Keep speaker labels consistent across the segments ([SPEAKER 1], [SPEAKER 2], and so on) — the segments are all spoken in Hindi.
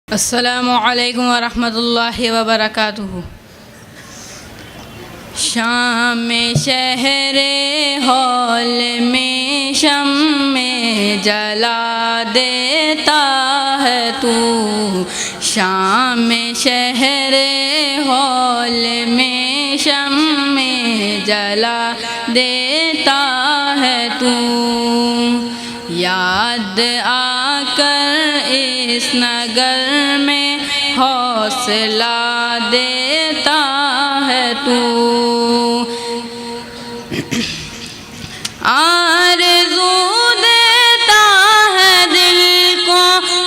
[SPEAKER 1] अस्सलामुअलैकुम वरहमतुल्लाहि वबरकातुहू। शाम में शहरे हॉल में शम्मे जला देता है तू। शाम में शहरे हॉल में शम्मे जला देता है तू। याद आकर इस नगर में हौसला देता है तू। आरज़ू देता है दिल को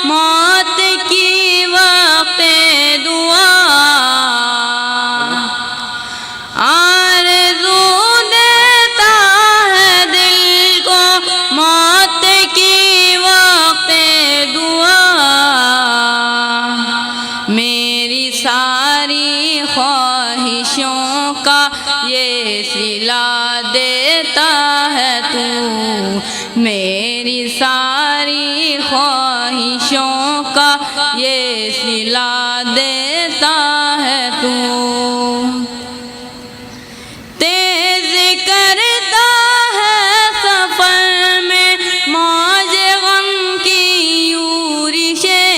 [SPEAKER 1] मौत की वक्त दुआ। आरज़ू देता है दिल को मौत की वक्त दुआ। मेरी सारी ख्वाहिशों का ये सिला देता है तू। मेरी सारी ख्वाहिशों का ये सिला देता है तू। तेज करता है सफर में मौज गम की यूरिशें।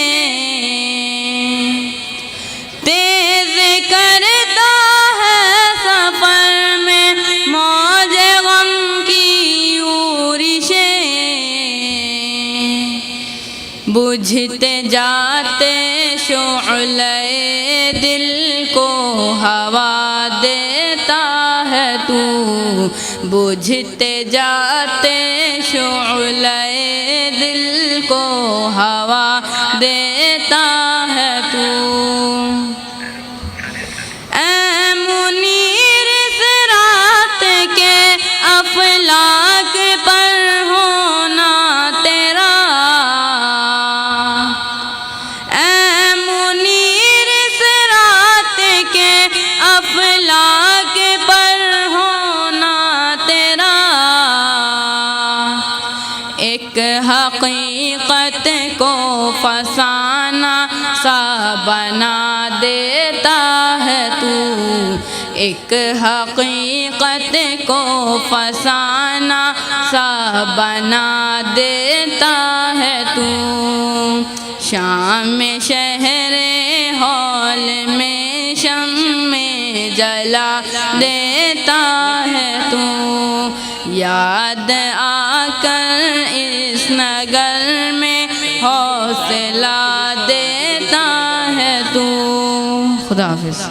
[SPEAKER 1] तेज करता है सफर में मौज गम की यूरिशें। बुझते जाते शोअले दिल को हवा देता है तू। बुझते जाते शोअले दिल को हवा देता है तू। ऐ मुनीर इस रात के अफलाक पर होना तेरा। ऐ मुनीर इस रात के अफलाक पर होना तेरा। एक हकीकत को फसाना सा बना देता है तू। एक हकीकत को फसाना सा बना देता है तू। शाम में शहरे हॉल में शम्मे जला देता है तू। याद आकर इस नगर में हौसला देता है तू। खुदा हाफिज़।